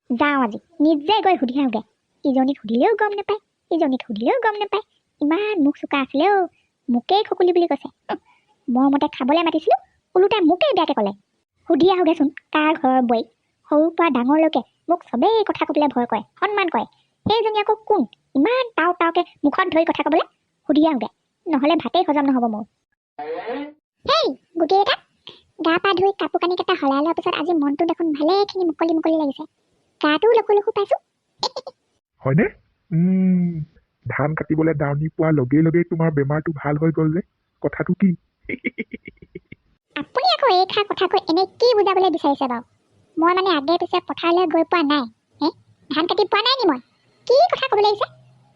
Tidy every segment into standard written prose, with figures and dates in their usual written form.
যাওঁ আজি নিজে গৈ সুধি আহোঁগৈ। ইজনীক সুধিলেও গম নাপায়, ইজনীক সুধিলেও গম নাপায়। ইমান মুখ চোকা আছিলে অ', মোকেই খকুলি বুলি কৈছে। মৰমতে খাবলৈ মাতিছিলোঁ, ওলোটাই মোকেই বেয়াকৈ ক'লে। সুধি আহোগৈচোন কাৰ ঘৰৰ বোৱাৰী। সৰুৰ পৰা ডাঙৰলৈকে মোক চবেই কথা ক'বলৈ ভয় কৰে, সন্মান কৰে। সেইজনী আকৌ কোন, ইমান টাওকে মুখত ধৰি কথা ক'বলৈ? সুধি আহোগৈ, নহ'লে ভাতেই হজম নহ'ব মোৰ। হেই গোটেইকেইটা, গা পা ধুই কাপোৰ কানিকেইটা সলাই লোৱাৰ পিছত আজি মনটো দেখোন ভালেখিনি মুকলি মুকলি লাগিছে। গাটোও লখু লখু পাইছোঁ। হয়নে? ধান কাটিবলৈ দাৱনি পোৱাৰ লগে লগেই তোমাৰ বেমাৰটো ভাল হৈ গ'ল যে, কথাটো কি? আপুনি আকৌ এইষাৰ কথা কৈ এনে কি বুজাবলৈ বিচাৰিছে বাৰু? মই মানে আগে পিছে পথাৰলৈ গৈ পোৱা নাই, ধান কাটি পোৱা নাই নি মই? কি কথা ক'বলৈ লাগিছে?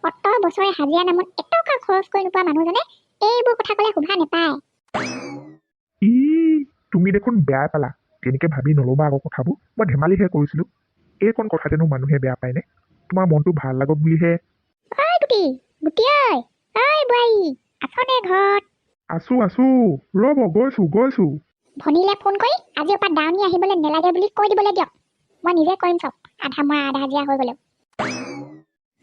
অত বছৰে হাজিৰা নামত এটকা খৰচ কৰি নোপোৱা মানুহজনে এইবোৰ কথা ক'লে শোভা নাপায়। তুমি দেখোন বেয়া পালা। তেনেকে ভাবি নল'বা আকৌ কথাবোৰ। মই ধেমালিহে কৰিছিলোঁ। এইকণ কথাতেনো মানুহে বেয়া পায়নে? তোমাৰ মনটো ভাল লাগক বুলিহে। ঐ গুটি ঐ বোৱাৰী, আছনে ঘৰত? আছো ৰ'ব, গৈছো। ভনীলে ফোন কৰি আজিৰ পৰা দাৱনী আহিবলৈ নেলাগে বুলি কৈ দিবলৈ দিয়ক। মই নিজে কৰিম চব, আধা মৰা আধা হাজিৰা হৈ গ'লেও।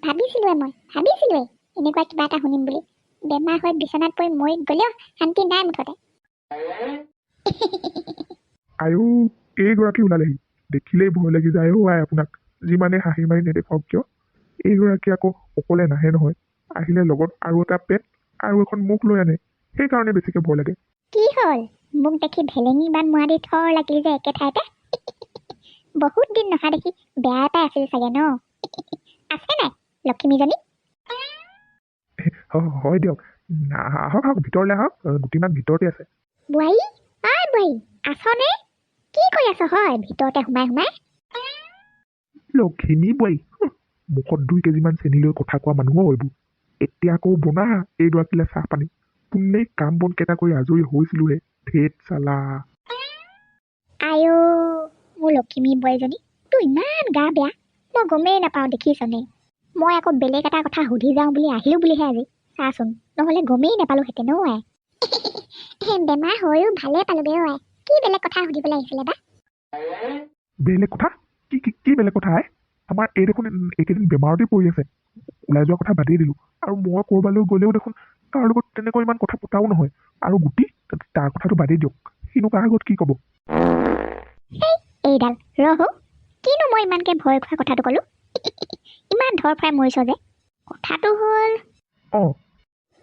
ভাবিছিলোৱে এনেকুৱা কিবা এটা শুনিম বুলি। বেমাৰ হৈ বিচনাত পৰি মৰি গ'লেও শান্তি নাই মুঠতে। আয়ো, এইগৰাকী ওলালেহি। দেখিলেই ভয় লাগি যায় অ' আই আপোনাক। যিমানে হাঁহি মাৰি নেদেখাওক কিয়, এইগৰাকী আকৌ অকলে নাহে নহয়। আহিলে লগত আৰু এটা পেট আৰু এখন মুখ লৈ আনে। সেইকাৰণে বেছিকে ভয় লাগে। কি হ'ল? মোক দেখি ভেলেঙি বান মৰা দি থৰ লাগিল যে একে ঠাইতে। বহুত দিন নহা দেখি বেয়া পাই আছিল চাগে ন? আছে নাই লখিমীজনী? হয় দিয়ক। আহক ভিতৰলৈ আহক। গুটিমান ভিতৰতে আছে। বোৱাৰী আছনে? কি কৰি আছ হয় ভিতৰতে সোমাই? লখিমী বোৱাৰী, মুখত 2 কেজিমান চেনি লৈ কথা কোৱা মানুহ এইবোৰ। এতিয়া আকৌ বনা এইগৰাকীলৈ চাহ পানী। পোনেই কাম বন কেইটা কৰি আজৰি হৈছিলোহে। ধেত চালা। আইও, মোৰ লখিমী বোৱাৰীজনী, তোৰ ইমান গা বেয়া, মই গমেই নাপাওঁ দেখিছনে। মই আকৌ বেলেগ এটা কথা সুধি যাওঁ বুলি আহিলোঁ বুলিহে আজি। চাচোন, নহ'লে গমেই নাপালোহেঁতেন অ' আই। বেমাৰ হৈও ভালেই পালোগৈ অ' আই। কি বেলেগ কথা সুধিবলৈ আহিছিলে বা? বেলেগ কথা? কি বেলেগ কথা আই? আমাৰ এই দেখোন এইকেইদিন বেমাৰতে পৰি আছে। ওলাই যোৱা কথা বাদেই দিলোঁ। আৰু মই ক'ৰবালৈ গ'লেও দেখোন তাৰ লগত তেনেকৈ ইমান কথা পতাও নহয়। আৰু গুটি, তাৰ কথাটো বাদেই দিয়ক। সিনো কাৰ আগত কি ক'ব? এইডাল ৰহ, কিনো মই ইমানকে ভয় খোৱা কথাটো ক'লো? ইমান ধৰ ফৰাই মৰিছ যে।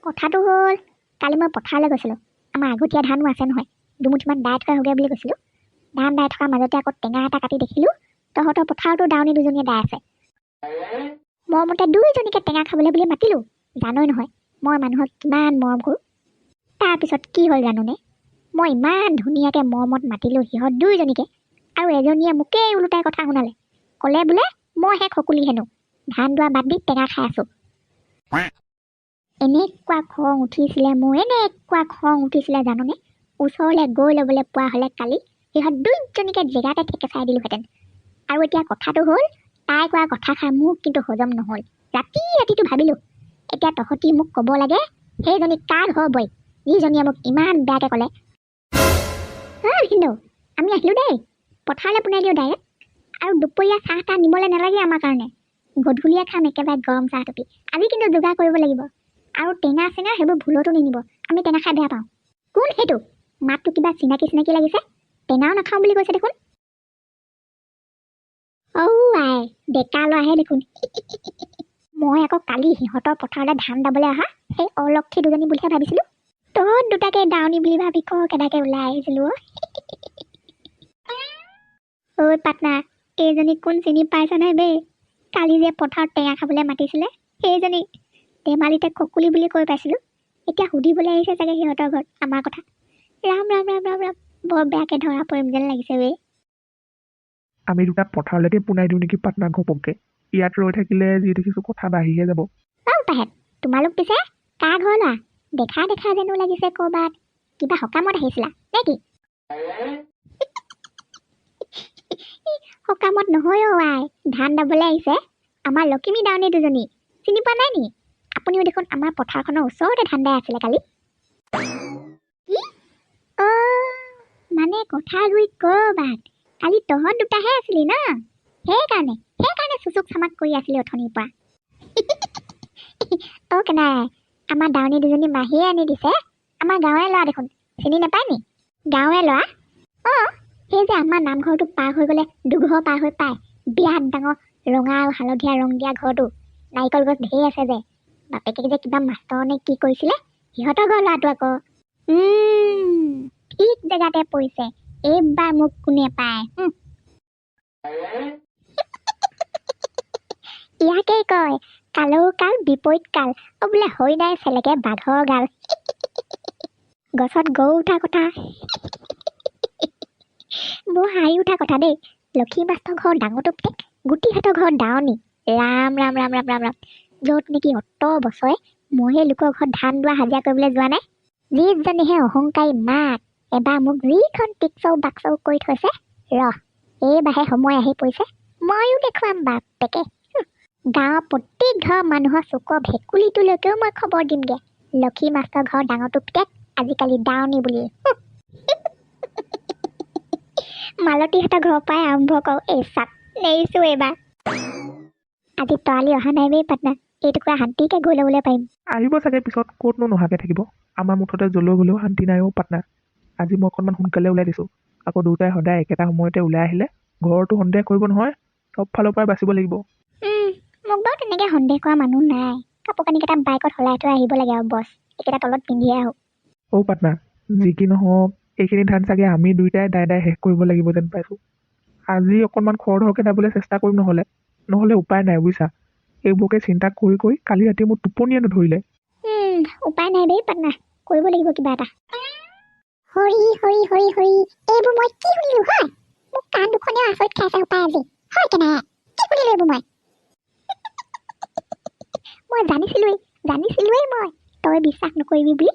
কথাটো হ'ল কালি মই পথাৰলৈ গৈছিলোঁ। আমাৰ আগতীয়া ধানো আছে নহয়, দুমুঠিমান দাই থৈ আহোগৈ বুলি কৈছিলোঁ। ধান দাই থকাৰ মাজতে আকৌ টেঙা এটা কাটি দেখিলোঁ, তহঁতৰ পথাৰতো দাৱনী দুজনীয়ে দাই আছে। মৰমতে 2জনীকে টেঙা খাবলৈ বুলি মাতিলোঁ। জানই নহয় মই মানুহক কিমান মৰম কৰোঁ। তাৰপিছত কি হ'ল জানোনে? মই ইমান ধুনীয়াকৈ মৰমত মাতিলোঁ সিহঁত 2জনীকে, আৰু এজনীয়ে মোকেই ওলোটাই কথা শুনালে। ক'লে বোলে মইহে খকুলি হেনো, ধান দোৱা বাদ দি টেঙা খাই আছোঁ। এনেকুৱা খং উঠিছিলে জানোনে? ওচৰলৈ গৈ ল'বলৈ পোৱা হ'লে কালি সিহঁত 2জনীকে জেগাতে ঠেকেচাই দিলোহেঁতেন। আৰু এতিয়া কথাটো হ'ল, তাই কোৱা কথাষাৰ মোক কিন্তু হজম নহ'ল। ৰাতিটো ভাবিলোঁ, এতিয়া তহঁতি মোক ক'ব লাগে সেইজনী কাৰ ঘৰ বোৱাৰী, যিজনীয়ে মোক ইমান বেয়াকৈ ক'লে। ভিনদেউ, আমি আহিলোঁ দেই। পথাৰলৈ পোনাই দিওঁ ডাইৰেক্ট। আৰু দুপৰীয়া চাহ তাহ নিবলৈ নালাগে আমাৰ কাৰণে। গধূলিয়ে খাম একেবাৰে গৰম চাহ টুপি। আজি কিন্তু যোগাৰ কৰিব লাগিব। আৰু টেঙা চেঙা সেইবোৰ ভুলতো নিনিব, আমি টেঙা খাই বেয়া পাওঁ। কোন সেইটো? মাতটো কিবা চিনাকি লাগিছে। টেঙাও নাখাওঁ বুলি কৈছে দেখোন। আই, ডেকা ল'ৰাহে দেখোন। মই আকৌ কালি সিহঁতৰ পথাৰলৈ ধান দাবলৈ অহা সেই অলক্ষী 2জনী বুলিহে ভাবিছিলোঁ। তহঁত দুটাকে দাৱনী বুলি ভাবি কেনেকৈ ওলাই আহিছিলোঁ। ঐ পাটনাৰ, এইজনী কোন চিনি পাইছনে বে? কালি যে পথাৰত টেঙা খাবলৈ মাতিছিলে, সেইজনী। ধেমালিতে খকুলি বুলি কৈ পাইছিলোঁ। এতিয়া সুধিবলৈ আহিছে চাগে সিহঁতৰ ঘৰত আমাৰ কথা। ৰাম, বৰ বেয়াকৈ ধৰা পৰিম যেন লাগিছে বে। আমি দুটা পথাৰলৈকে পোনাই দিওঁ নেকি পাটনা ঘপককে? ইয়াত ৰৈ থাকিলে যি দেখিছোঁ কথা বাঢ়িহে যাব। পাহেত, তোমালোক পিছে কাৰ ঘৰ ল'ৰা? দেখা যেনো লাগিছে ক'ৰবাত কিবা সকামত আহিছিলা নে কি? সকামত নহয় অ' আই, ধান দাবলৈ আহিছে আমাৰ লখিমী দাৱনী 2জনী। চিনি পোৱা নাই নি? আপুনিও দেখোন আমাৰ পথাৰখনৰ ওচৰতে ধান দাই আছিলে কালি। কি? মানে কথাগুৰি ক'ৰবাত কালি তহঁত দুটাহে আছিলি ন? সেইকাৰণে চুচুক চামাক কৰি আছিলো অথনিৰ পৰা অ কেনে আমাৰ দাউনী দুজনী মাহীয়ে আনি দিছে আমাৰ গাঁৱৰে ল'ৰা দেখোন চিনি নাপায় নি গাঁৱৰে ল'ৰা অ সেই যে আমাৰ নামঘৰটো পাৰ হৈ গ'লে দুঘৰ পাৰ হৈ পায় বিৰাট ডাঙৰ ৰঙা আৰু হালধীয়া ৰং দিয়া ঘৰটো নাৰিকল গছ ঢেৰ আছে যে বাপেকে যে কিবা মাষ্টৰ নে কি কৰিছিলে সিহঁতৰ ঘৰ ল'ৰাটো আকৌ ঠিক জেগাতে পৰিছে এইবাৰ মোক কোনে পায় ইয়াকেই কয় কালৌ কাল বিপৰীত কাল অ বোলে হৰিণাই চেলেকে বাঘৰ গাল গছত গৰু উঠা কথা মোৰ হাঁহি উঠা কথা দেই লক্ষী মাষ্টৰ ঘৰ ডাঙৰটো পিতেক গুটিহঁতৰ ঘৰ দাৱনী ৰাম ৰাম ৰাম ৰাম ৰাম ৰাম য'ত নেকি অত বছৰে মই সেই লোকৰ ঘৰত ধান দোৱা হাজিৰা কৰিবলৈ যোৱা নাই যিজনীহে অহংকাৰী মাক এবাৰ মোক যিখন টিকচৌ বাকচৌ কৰি থৈছে এইবাৰহে সময় আহি পৰিছে ময়ো দেখুৱাম বাপেকে গাঁৱৰ প্ৰত্যেক ঘৰ মানুহৰ চুকৰ ভেকুলীটোলৈকেও মই খবৰ দিমগে লক্ষী মাষ্টৰ ঘৰ ডাঙৰটো পিতেক আজিকালি দাৱনী বুলি মালতীহঁতৰ ঘৰৰ পৰাই আৰম্ভ কৰোঁ এই চাপ নেৰিছোঁ এইবাৰ আজি তৰালি অহা নাই বে পাটনা এইটুকুৰা শান্তিকে গৈ ল'বলৈ পাৰিম আহিব চাগে পিছত ক'তনো নহাকে থাকিব আমাৰ মুঠতে যলৈ গ'লেও শান্তি নাই অ' পাটনা আজি মই অকণমান সোনকালে ওলাই দিছোঁ আকৌ দুটাই সদায় একেটা সময়তে ওলাই আহিলে ঘৰটো সন্দেহ কৰিব নহয় চব ফালৰ পৰাই বাচিব লাগিব মোক বাৰু তেনেকৈ সন্দেহ কৰা মানুহ নাই কাপোৰ কানিকেইটা বাইকত সলাই থৈ আহিব লাগে আৰু বছ এইকেইটা তলত পিন্ধিয়ে আহোঁ অ' পাটনা যি কি নহওক এইখিনি ধান চাগে আমি দুইটাই দাই শেষ কৰিব লাগিব যেন পাইছোঁ আজি অকণমান খৰধৰকৈ দাবলৈ চেষ্টা কৰিম নহ'লে উপায় নাই বুজিছা এইবোৰকে চিন্তা কৰি কৰি কালি ৰাতি মোৰ টোপনিয়ে নধৰিলে উপায় নাই দেই পাটনা কৰিব লাগিব কিবা এটা হৰি হৰি হৰি হৰি এইবোৰ মই কি শুনিলো হয় মোক কাণ দুখনেও আচৰিত খাইছে উপায় আজি হয় কেনে কি শুনিলো এইবোৰ মই জানিছিলোৱেই মই তই বিশ্বাস নকৰিবি বুলি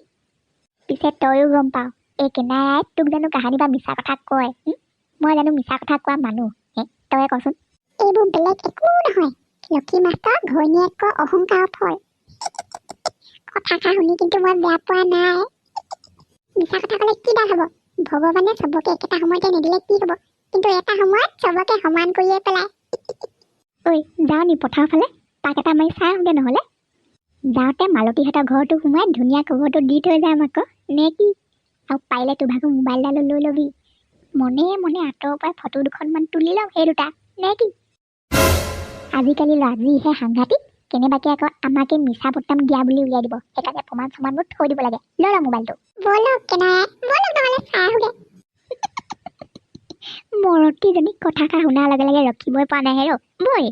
পিছে তইও গম পাৱ এই কেনাই তোক জানো কাহানি বা মিছা কথা কয় মই জানো মিছা কথা কোৱা মানুহ তই কচোন এইবোৰ বেলেগ একো নহয় লক্ষী মাষ্টৰ ঘৈণীয়েকৰ অহংকাৰৰ ফল কথাষাৰ শুনি কিন্তু মই বেয়া পোৱা নাই মিছা কথা ক'লে কি ডাল হ'ব ভগৱানে চবকে একেটা সময়তে নিদিলে কি হ'ব কিন্তু এটা সময়ত চবকে সমান কৰিয়ে পেলায় ঐ যাওঁ নি পথাৰৰ ফালে তাক এটা মাৰি চাই আহোঁগৈ নহ'লে যাওঁতে মালতীহঁতৰ ঘৰটো সোমাই ধুনীয়া খবৰটো দি থৈ যাম আকৌ নে কি আৰু পাৰিলে তোভাগৰ মোবাইলডালো লৈ ল'বি মনে মনে আঁতৰৰ পৰাই ফটো দুখনমান তুলি লওঁ সেই দুটা নে কি আজিকালি ল'ৰা যিহে সাংঘাতিক কেনেবাকে আকৌ আমাকে মিছা বদনাম দিয়া বুলি উলিয়াই দিব সেইকাৰণে প্ৰমাণ চমানবোৰ থৈ দিব লাগে লৈ ল মোবাইলটো বলক নহ'লে চাই আহোঁগৈ মৰতিজনী কথাষাৰ শুনাৰ লগে লগে ৰখিবই পৰা নাই হেৰ বৈ